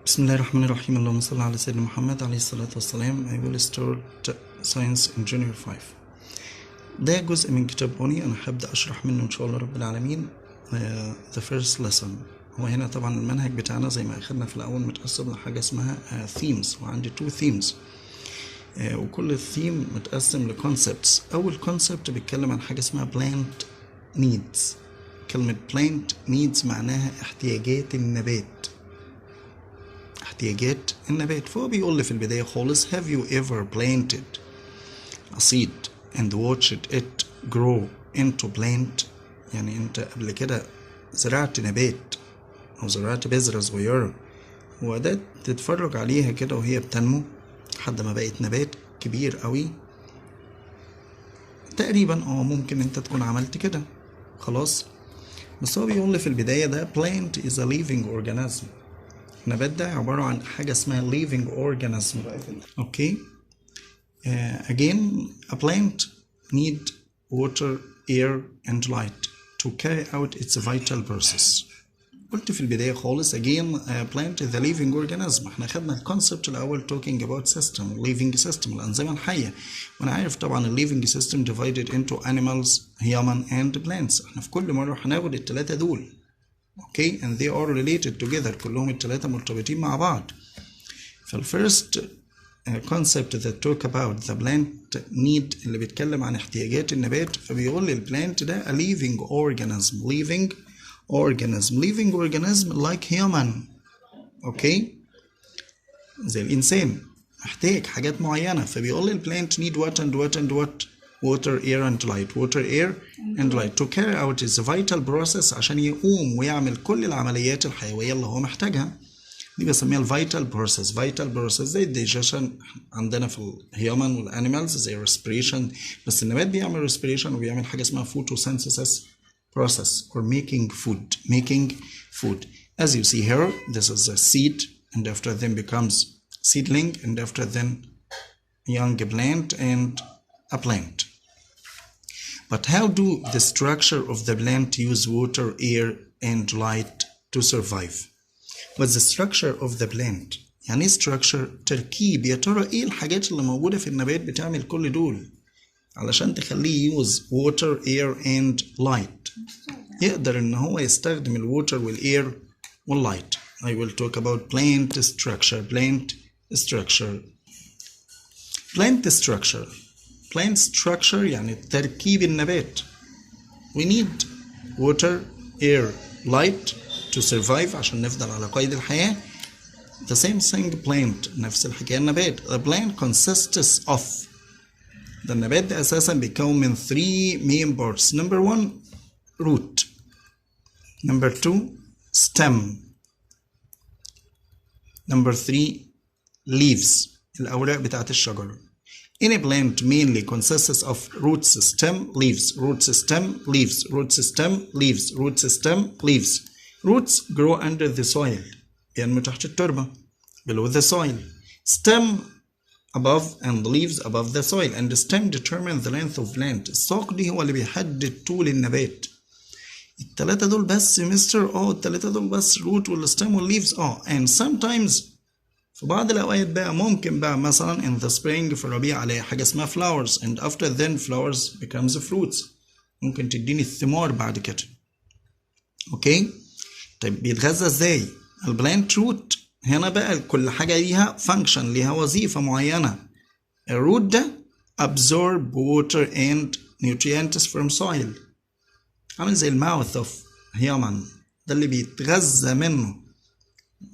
بسم الله الرحمن الرحيم. اللهم صل على سيدنا محمد عليه الصلاة والسلام. I will start science in junior 5. ده جزء من كتاب بوني أنا هبدأ أشرح منه إن شاء الله رب العالمين. The first lesson. هو هنا طبعا المنهج بتاعنا زي ما أخدنا في الأول متقسم لحاجة اسمها themes، وعندي 2 themes، وكل theme متقسم لconcepts. أول concept بيتكلم عن حاجة اسمها plant needs. كلمة plant needs معناها احتياجات النبات. احتياجات النبات. فهو بيقول لي في البداية خالص have you ever planted a seed and watched it grow into plant؟ يعني انت قبل كده زرعت نبات او زرعت بذرة صغيرة وده تتفرج عليها كده وهي بتنمو لحد ما بقت نبات كبير قوي؟ تقريبا ممكن انت تكون عملت كده خلاص. بس هو بيقول لي في البداية ده plant is a living organism. النبات ده عبارة عن حاجة اسمها living organism. Okay. Again, a plant need water, air and light to carry out its vital process. قلت في البداية خالص again plant is a living organism. احنا خدنا الكونسبت الأول talking about system, living system، الأنظمة الحية. وأنا عارف طبعا ال living system divided into animals, human and plants. احنا في كل مرة هناخد الثلاثة دول. Okay, and they are related together. كلهم الثلاثة مرتبطين مع بعض. فالفيرست concept that talk about the plant need اللي بيتكلم عن احتياجات النبات، فبيقول لي البلانت ده a living organism. living organism like human. Okay, زي الإنسان محتاج حاجات معينة. فبيقول لي البلانت need what and what and what؟ water, air and light. water, air and light to carry out its vital process، عشان يقوم ويعمل كل العمليات الحيوية اللي هو محتاجها. دي بسميها vital process زي digestion عندنا في الهيومن والانيمالز، زي respiration. بس النبات بيعمل respiration وبيعمل حاجة اسمها photosynthesis process or making food. As you see here, this is a seed and after then becomes seedling and after then young plant and a plant. But how do the structure of the plant use water, air and light to survive? What's the structure of the plant؟ يعني structure تركيب. يا ترى ايه الحاجات اللي موجودة في النبات بتعمل كل دول علشان تخليه use water, air and light؟ يقدر ان هو يستخدم الووتر والاير واللايت. I will talk about plant structure يعني تركيب النبات. We need water, air, light to survive عشان نفضل على قيد الحياة. The same thing plant، نفس الحكاية النبات. The plant consists of، ده النبات ده أساسا بيتكون من 3 main parts. Number 1 root. Number 2 stem. Number 3 leaves، الأوراق بتاعت الشجرة. Any plant mainly consists of roots, stem, leaves, roots, stem, leaves, roots, stem, leaves, roots, stem, leaves. Roots grow under the soil، بينمو تحت التربة below the soil. Stem above and leaves above the soil and stem determine the length of plant. الساق دي هو اللي بيحدد طول النبات. التلاتة دول بس مستر؟ التلاتة دول بس، root والstem والleaves. and sometimes في بعض الأوقات بقى ممكن بقى مثلا in the spring في الربيع عليه حاجة اسمها flowers and after then flowers becomes fruits. ممكن تديني الثمار بعد كده. اوكي. طيب بيتغذى ازاي؟ البلانت روت هنا بقى كل حاجة ليها function، ليها وظيفة معينة. الروت ده absorb water and nutrients from soil، عامل زي الماوث اوف هيومن، ده اللي بيتغذى منه.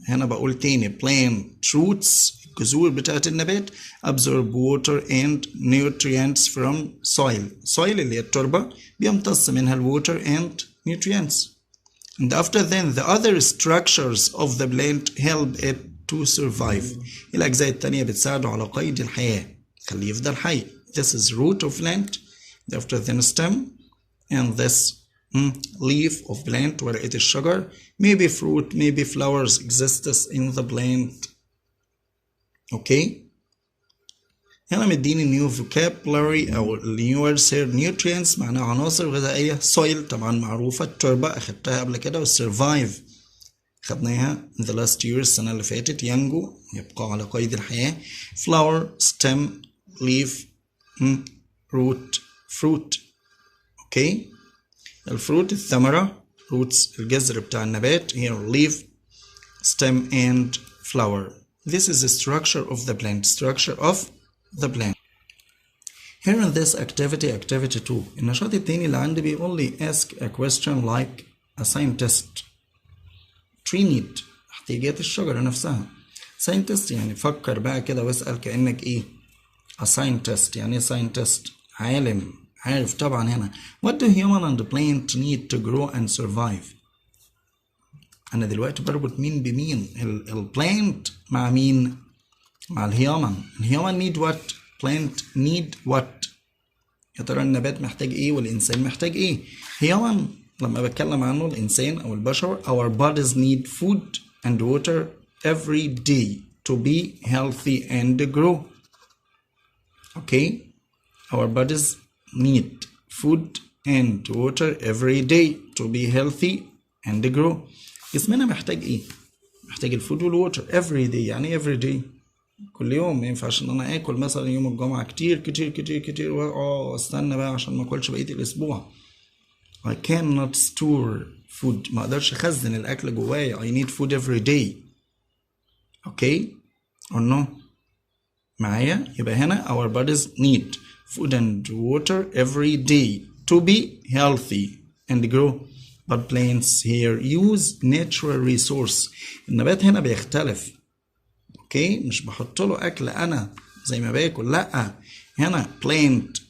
هنا بقول تاني plant roots الجذور بتاعت النبات absorb water and nutrients from soil اللي هي التربة بيمتص منها الwater and nutrients. And after then the other structures of the plant help it to survive. الأجزاء التانية بتساعده على قيد الحياة، خليه يفضل حي. This is root of plant. After then stem and this leaf of plant، ورقة الشجر. maybe fruit, maybe flowers exists in the plant. okay. هنا مديني new vocabulary أو new words here. nutrients معناها عناصر غذائية. soil طبعا معروفة، التربة أخدتها قبل كده. survive خدناها in the last year السنة اللي فاتت. ينجو يبقى على قيد الحياة. flower stem leaf root fruit. اوكي الفروت الثمرة roots الجذر بتاع النبات. here leaf stem and flower. This is the structure of the plant. Structure of the plant. Here in this activity 2 النشاط التاني اللي عندي بيقول لي ask a question like a scientist. tree need احتياجات الشجرة نفسها. scientist يعني فكر بقى كده واسأل كأنك ايه. a scientist يعني scientist عالم عارف طبعا. هنا what do human and plant need to grow and survive. أنا دلوقتي بربط مين بمين. البلانت مع مين؟ مع الهيومن. الهيومن need what؟ plant need what؟ يا ترى النبات محتاج ايه والإنسان محتاج ايه؟ هيومن لما بتكلم عنه الإنسان أو البشر our bodies need food and water every day to be healthy and grow. Okay? Our bodies need food and water every day to be healthy and grow. جسمنا محتاج ايه؟ محتاج الفود والووتر every day. يعني every day كل يوم. ما ينفعش ان انا اكل مثلا يوم الجمعة كتير كتير كتير كتير واستنى بقى عشان ما اكلش بقية الاسبوع. I cannot store food. ما اقدرش اخزن الاكل جوايا. I need food every day. Okay or no؟ معايا؟ يبقى هنا our bodies need food and water every day to be healthy and grow. But plants here use natural resource. النبات هنا بيختلف. اوكي مش بحط له اكل انا زي ما باكل. لا هنا plant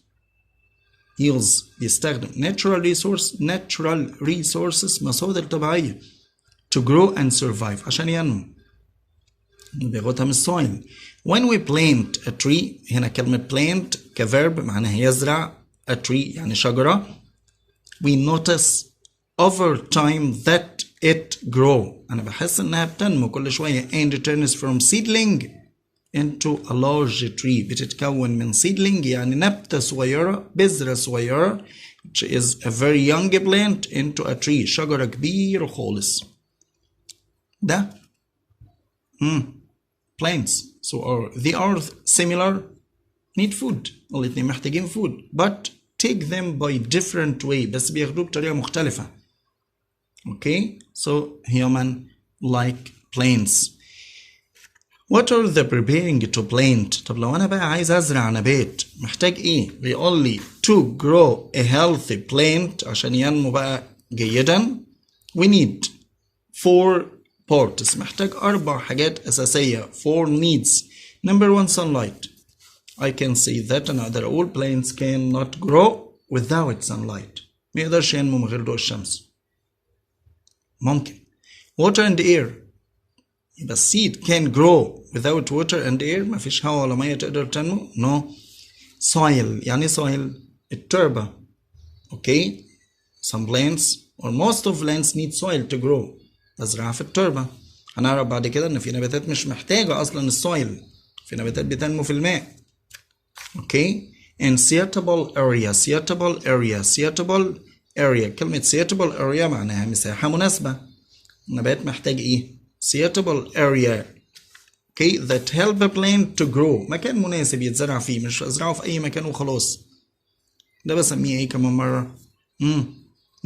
use بيستخدم natural resources مصادر طبيعية to grow and survive عشان ينمو. بياخدها من السويل. when we plant a tree هنا كلمة plant كverb معناها يزرع. a tree يعني شجرة. we notice over time that it grow. أنا بحس إنها بتنمو كل شوية and turns from seedling into a large tree. بتتكون من seedling يعني نبتة صغيرة بذرة صغيرة which is a very young plant into a tree. شجرة كبيرة خالص. ده plants. So they are similar need food. الاتنين محتاجين food but take them by different way. بس بياخدوه بطريقة مختلفة. Okay so human like plants. What are the preparing to plant. طب لو أنا بقى عايز أزرع نبات محتاج إيه؟ بيقول لي to grow a healthy plant عشان ينمو بقى جيدا. We need 4 parts. محتاج 4 حاجات أساسية. 4 needs. Number 1 sunlight. I can say that أنا أقدر أقول plants cannot grow without sunlight. ما يقدرش ينمو من غير ضوء الشمس. ممكن. water and air. يبقى seed can grow without water and air. ما فيش هواء ولا مية تقدر تنمو. no. soil. يعني soil التربة. okay some plants or most of plants need soil to grow. بزرعها في التربة. هنعرف بعد كده ان في نباتات مش محتاجة اصلا السويل. في نباتات بتنمو في الماء. okay and suitable area. كلمة suitable area معناها مساحة مناسبة. النبات محتاج ايه؟ suitable area okay that help a plant to grow. مكان مناسب يتزرع فيه. مش ازرعه في اي مكان وخلاص. ده بسميه ايه كمان مرة؟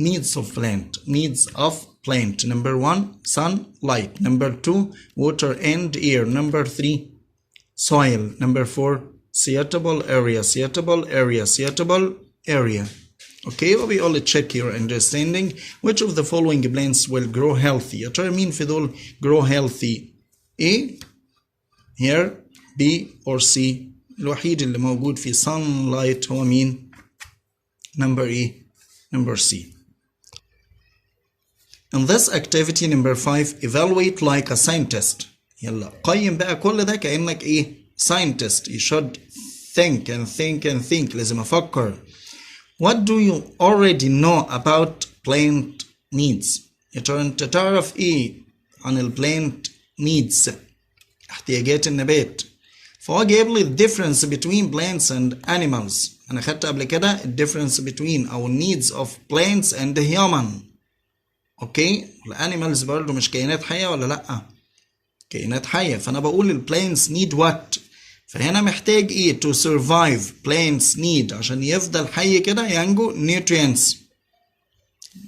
needs of plant. Number 1 sunlight. Number 2 water and air. Number 3 soil. Number 4 suitable area. Okay we all check your understanding. Which of the following plants will grow healthy. يا ترى مين في دول grow healthy؟ A here B or C. الوحيد اللي موجود في sunlight هو مين؟ number C. In this activity number 5 evaluate like a scientist. يلا قيم بقى كل ده كأنك ايه؟ scientist. You should think. لازم أفكر. What do you already know about plant needs. يا ترى انت تعرف ايه عن البلانت needs احتياجات النبات. فهو جايب لي difference between plants and animals. انا خدت قبل كده difference between our needs of plants and human. اوكي. الانيمالز برضه مش كائنات حيه ولا لا؟ كائنات حيه. فانا بقول البلانتس نيد وات، فهنا محتاج ايه؟ to survive. plants need عشان يفضل حي كده ينجو nutrients،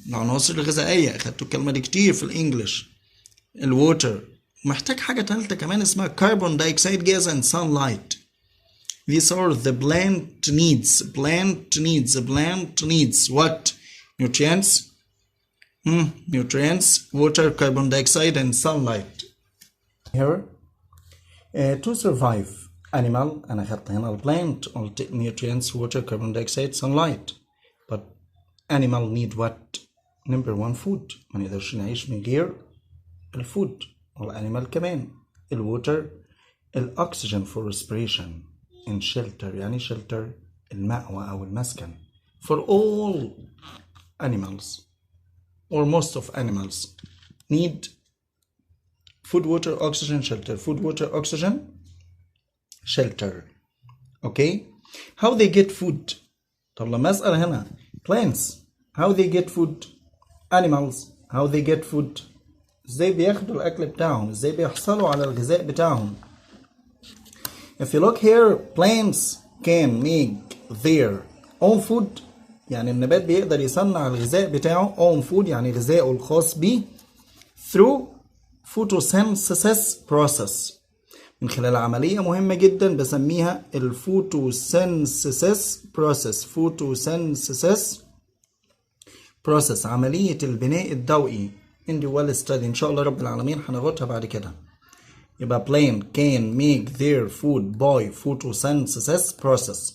العناصر الغذائيه. اخدتوا الكلمه دي كتير في الانجليش. الووتر. محتاج حاجه ثالثه كمان اسمها carbon dioxide gas and sunlight. These are the plant needs. Plant needs what? Nutrients. Nutrients, water, carbon dioxide and sunlight. Here to survive animal أنا خدت هنا plant nutrients, water, carbon dioxide, sunlight. But animal need what? Number one food. ما نقدرش نعيش من غير الفود. والانيمال كمان الووتر، الاكسجين for respiration and shelter. يعني shelter المأوى أو المسكن for all animals or most of animals need food, water, oxygen, shelter. Food, water, oxygen, shelter. Okay. How they get food? طب لما أسأل هنا plants how they get food, animals how they get food. ازاي بياخدوا الأكل بتاعهم؟ ازاي بيحصلوا على الغذاء بتاعهم؟ If you look here, plants can make their own food. يعني النبات بيقدر يصنع الغذاء بتاعه own food يعني غذائه الخاص بيه through photosynthesis process. من خلال عملية مهمة جدا بسميها الفوتوسينثيسيس process. photosynthesis process عملية البناء الضوئي. in the well study إن شاء الله رب العالمين هناخدها بعد كده. يبقى plant can make their food by photosynthesis process.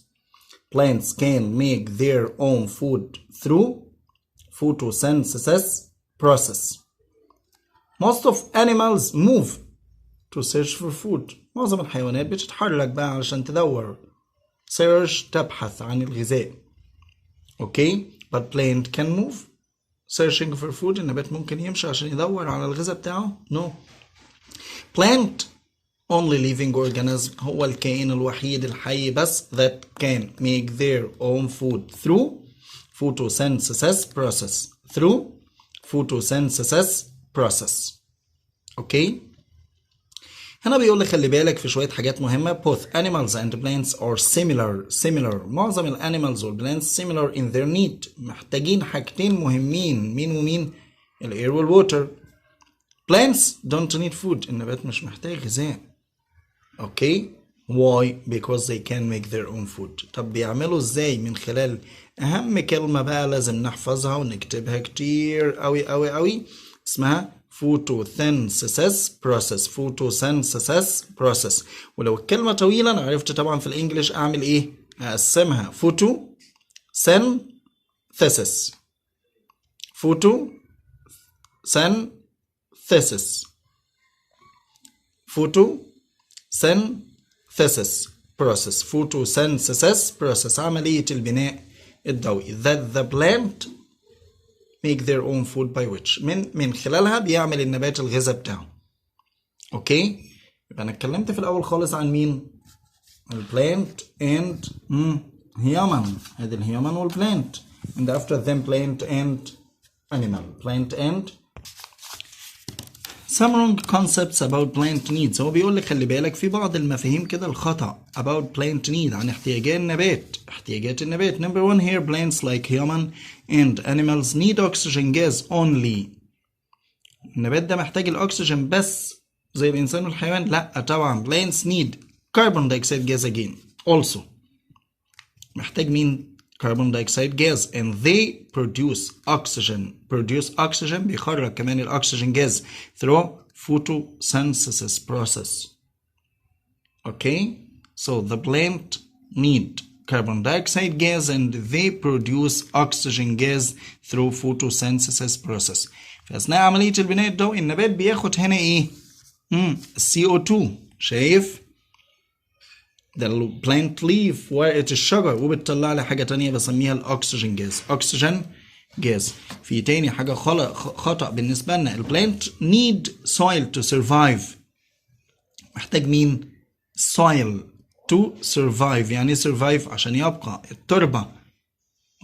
Plants can make their own food through photosynthesis process. Most of animals move to search for food. معظم الحيوانات بتتحرك بقى علشان تدور. search تبحث عن الغذاء. Okay, but plant can move. searching for food النبات ممكن يمشي عشان يدور على الغذاء بتاعه. No. Plant only living organism هو الكائن الوحيد الحي بس that can make their own food through photosynthesis process. through photosynthesis process. اوكي. هنا بيقول لي خلي بالك في شوية حاجات مهمة. both animals and plants are similar. معظم الانيمالز والبلانتس similar in their need. محتاجين حاجتين مهمين. مين ومين؟ الاير والووتر. plants don't need food. النبات مش محتاج غذاء. اوكي. why? because they can make their own food. طب بيعملوا ازاي؟ من خلال اهم كلمة بقى لازم نحفظها ونكتبها كتير قوي قوي قوي اسمها photosynthesis process. photosynthesis process. ولو الكلمة طويلة انا عرفت طبعا في الانجليش اعمل ايه؟ اقسمها photosynthesis. photosynthesis process. photosynthesis process عملية البناء الضوئي. that the plant make their own food by which من خلالها بيعمل النبات الغذاء بتاعه. اوكي. يبقى انا اتكلمت في الاول خالص عن مين؟ البلانت and human. ادي الهيومن والبلانت. and after them plant and animal. plant and some wrong concepts about plant needs. هو بيقول لك خلي بالك في بعض المفاهيم كده الخطأ about plant need عن احتياجات النبات. number one here, plants like human and animals need oxygen gas only. النبات ده محتاج الأكسجين بس زي الإنسان والحيوان؟ لا طبعا. plants need carbon dioxide gas again also. محتاج مين؟ carbon dioxide gas and they produce oxygen. بيخرج كمان الأكسجين gas through photosynthesis process. Okay, so the plant need carbon dioxide gas and they produce oxygen gas through photosynthesis process. في أثناء عملية البناء الضوئي النبات بياخد هنا إيه؟ CO2. شايف؟ ده البلانت ليف ورقة الشجر وبتطلع لي حاجة تانية بسميها الأكسجين جاز. أكسجين جاز. في تاني حاجة خطأ بالنسبة لنا. البلانت need soil to survive. محتاج مين؟ soil to survive. يعني survive عشان يبقى التربة.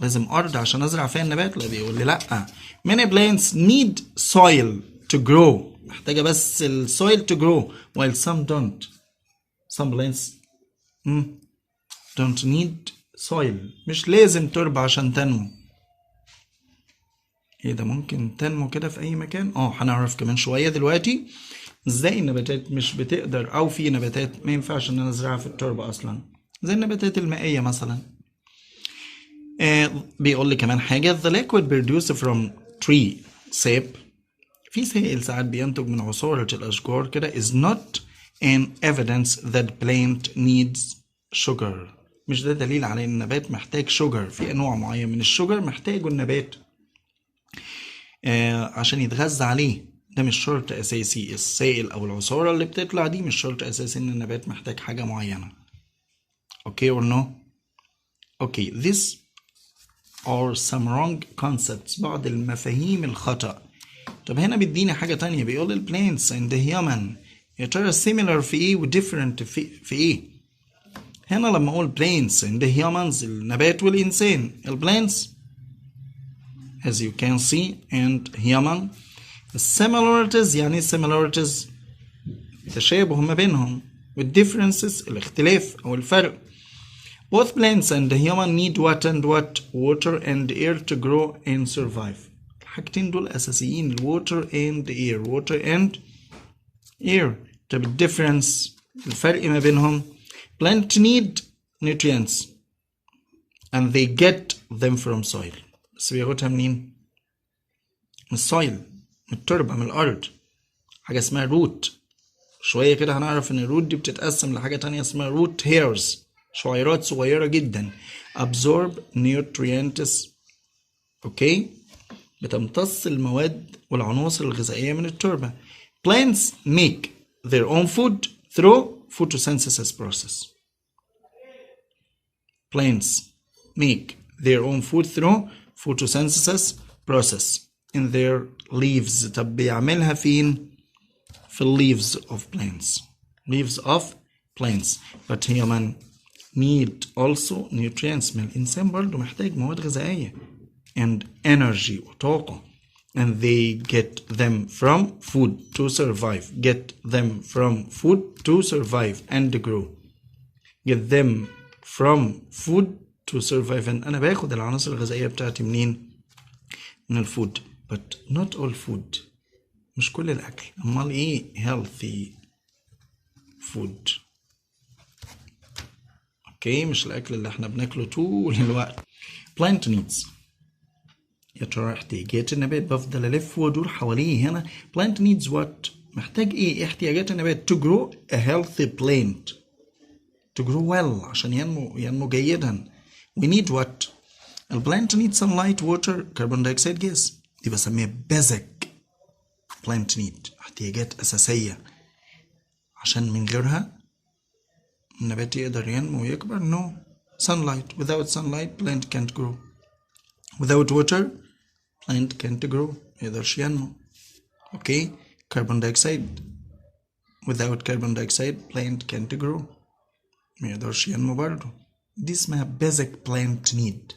لازم أرض عشان أزرع فيها النبات؟ لا، بيقول لي لأ. many plants need soil to grow. محتاجة بس soil to grow while some don't. some plants don't need soil. مش لازم تربة عشان تنمو. ايه ده، ممكن تنمو كده في أي مكان؟ هنعرف كمان شوية دلوقتي ازاي النباتات مش بتقدر، أو في نباتات ما ينفعش إن أنا أزرعها في التربة أصلا، زي النباتات المائية مثلا. بيقول لي كمان حاجة: the liquid produced from tree sap. في سائل ساعات بينتج من عصارة الأشجار كده is not an evidence that plant needs sugar. مش ده دليل على إن النبات محتاج شوجر. في نوع معين من الشوجر محتاجه النبات عشان يتغذى عليه. ده مش شرط أساسي. السائل أو العصارة اللي بتطلع دي مش شرط أساسي إن النبات محتاج حاجة معينة. Okay or no? Okay, this are some wrong concepts. بعض المفاهيم الخطأ. طب هنا بيديني حاجة تانية، بيقول ال plants and the human يا ترى similar في ايه و different في ايه؟ هنا لما اقول plants and the humans النبات والإنسان، ال plants as you can see and human similarities. يعني similarities تشابه ما بينهم، وال differences الاختلاف أو الفرق. Both plants and the human need what and what? Water and air to grow and survive. الحاجتين دول أساسيين، water and air. water and air. طب ال difference الفرق ما بينهم: plant need nutrients and they get them from soil. بس بياخدها منين؟ من السويل، من التربة، من الأرض. حاجة اسمها root. شوية كده هنعرف إن الروت دي بتتقسم لحاجة تانية اسمها root hairs، شعيرات صغيرة جدا. absorb nutrients. اوكي، بتمتص المواد والعناصر الغذائية من التربة. plants make their own food through photosynthesis process. plants make their own food through photosynthesis process in their leaves. طب بيعملها فين؟ في leaves of plants. leaves of plants. but human need also nutrients. من الإنسان برضو محتاج مواد غذائية and energy وطاقة. and they get them from food to survive. get them from food to survive and grow. get them from food to survive. and أنا باخد العناصر الغذائية بتاعتي منين؟ من الفود. but not all food. مش كل الأكل. أمال إيه healthy food؟ اوكي، مش الأكل اللي احنا بناكله طول الوقت. plant needs يا ترى احتياجات النبات. بفضل ألف وأدور حواليه هنا. plant needs what؟ محتاج إيه؟ احتياجات النبات to grow a healthy plant. to grow well عشان ينمو جيدا. we need what؟ البلانت needs sunlight, water, carbon dioxide gas. دي بسميها basic plant need، احتياجات أساسية عشان من غيرها النبات يقدر ينمو ويكبر. no sunlight. without sunlight plant can't grow. without water plant can't grow. يقدرش ينمو. okay. carbon dioxide. without carbon dioxide plant can't grow. ما يقدرش ينمو برضه. دي اسمها basic plant need،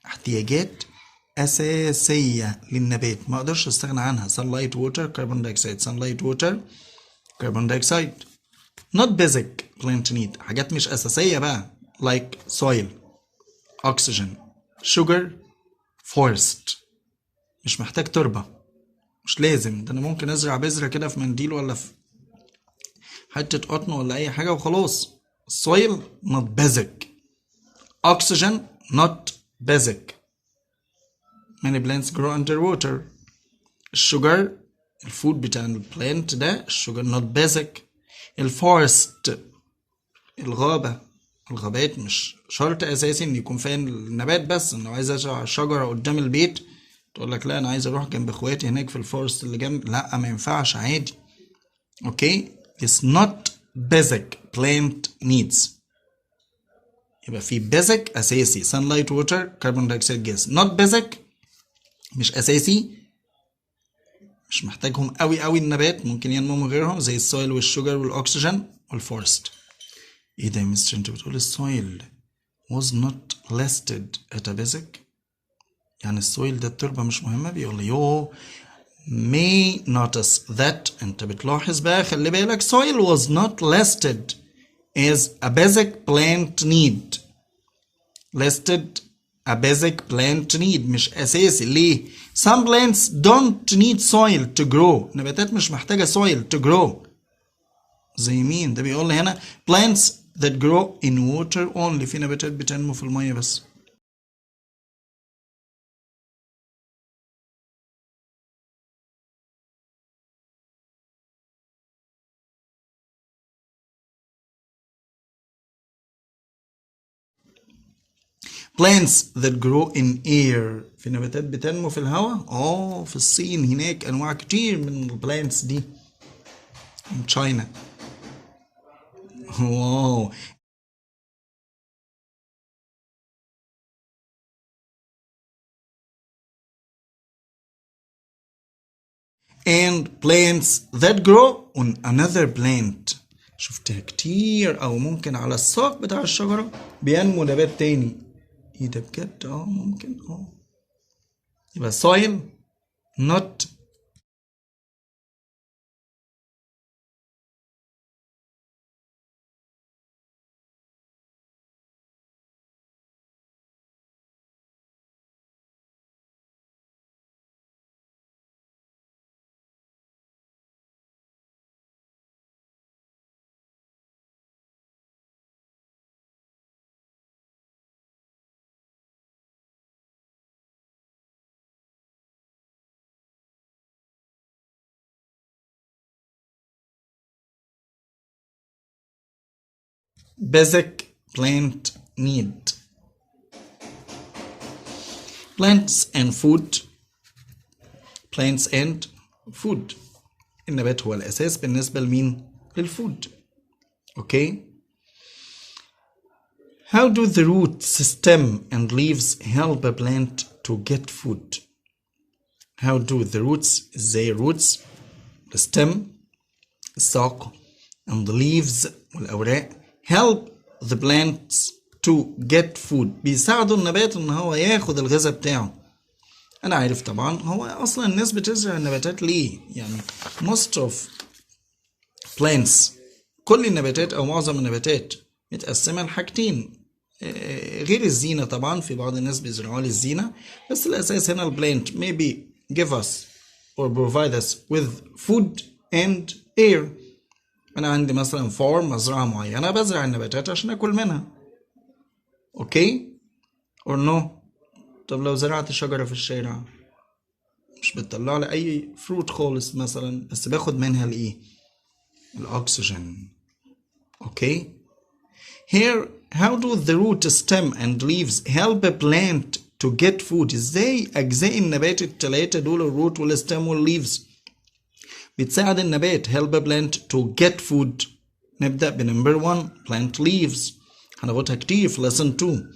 احتياجات أساسية للنبات ما أقدرش أستغنى عنها. sunlight, water, carbon dioxide. sunlight, water, carbon dioxide. not basic plant need، حاجات مش أساسية بقى like soil, oxygen, sugar, forest. مش محتاج تربة، مش لازم. ده أنا ممكن أزرع بذرة كده في منديل ولا في حتة قطن ولا أي حاجة وخلاص. soil not basic. oxygen not basic. many plants grow underwater. الشجر الفود بتاع البلانت ده الشجر not basic. الفورست الغابات مش شرط اساسي ان يكون فيها النبات، بس انه عايز ازرع شجره قدام البيت تقول لك لا انا عايز اروح جنب اخواتي هناك في الفورست اللي جنب. لا، ما ينفعش، عادي. اوكي. it's not basic plant needs. يبقى في basic اساسي sunlight, water, carbon dioxide gas. not basic مش اساسي، مش محتاجهم قوي النبات، ممكن ينمو من غيرهم زي السويل والشجر والاكسجين والفورست. ايه ده يا مستر، انت بتقول السويل was not listed at a basic؟ يعني السويل ده التربة مش مهمة. بيقول لي you may notice that انت بتلاحظ بقى خلي بالك soil was not listed as a basic plant need. listed a basic plant need مش أساسي. ليه؟ some plants don't need soil to grow. نباتات مش محتاجة soil to grow. زي مين؟ ده بيقول لي هنا plants that grow in water only. في نباتات بتنمو في المية بس. plants that grow in air. في نباتات بتنمو في الهواء. في الصين هناك انواع كتير من البلانتس دي. in China. واو. and plants that grow on another plant. شفتها كتير. او ممكن على الساق بتاع الشجرة بينمو نبات تاني. ايه ده بجد؟ ممكن. يبقى soil not basic plant need. plants and food. plants and food. النبات هو الأساس بالنسبة لمين؟ للفود. Okay. How do the root system and leaves help a plant to get food? How do the roots, ازاي roots, the stem, الساق, and the leaves والأوراق help the plants to get food. بيساعدوا النبات ان هو ياخد الغذاء بتاعه. انا عارف طبعا هو اصلا الناس بتزرع النباتات ليه. يعني most of plants كل النباتات او معظم النباتات متقسمة لحاجتين. غير الزينة طبعا في بعض الناس بيزرعوها للزينة. بس الاساس هنا البلانت maybe give us or provide us with food and air. انا عندي مثلا فارم مزرعة معينة بزرع النباتات عشان اكل منها. اوكي or no؟ طب لو زرعت شجرة في الشارع مش بتطلع لي اي فروت خالص مثلا بس باخد منها الايه؟ الاكسجين. اوكي. here how do the root stem and leaves help a plant to get food. ازاي اجزاء النبات التلاتة دول الروت والستم والليفز بتساعد النبات help a plant to get food. نبدأ بنمبر 1 plant leaves. هناخدها كتير في lesson 2.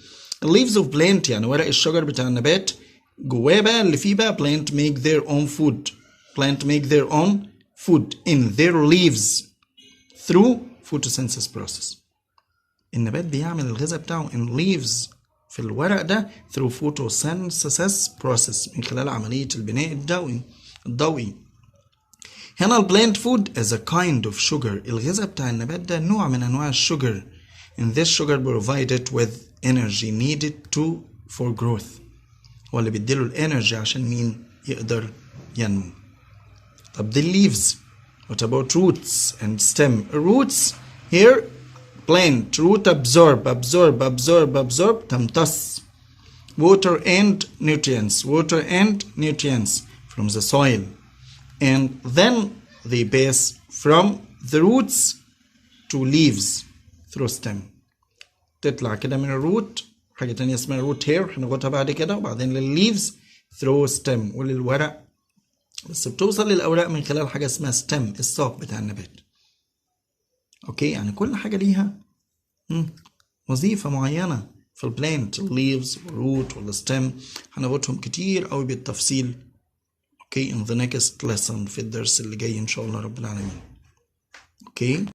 leaves of plant يعني ورق الشجر بتاع النبات جواه بقى اللي فيه بقى plant make their own food. plant make their own food in their leaves through photosynthesis process. النبات بيعمل الغذاء بتاعه in leaves في الورق ده through photosynthesis process من خلال عملية البناء الضوئي. هنا البلانت فود is a kind of sugar. الغذاء بتاع النبات ده نوع من انواع الشجر. and this sugar provided with energy needed for growth. هو اللي بيديله الانرجي عشان مين؟ يقدر ينمو. طب دي leaves. what about roots and stem? roots here plant root absorb تمتص water and nutrients from the soil. and then they pass from the roots to leaves through stem. تطلع كده من الروت حاجة تانية اسمها روت هير هناخدها بعد كده وبعدين للليفز through stem وللورق بس بتوصل للأوراق من خلال حاجة اسمها stem الساق بتاع النبات. اوكي يعني كل حاجة ليها وظيفة معينة في البلانت الليفز والروت والستم هناخدهم كتير قوي بالتفصيل. اوكي in the next lesson في الدرس اللي جاي ان شاء الله رب العالمين. اوكي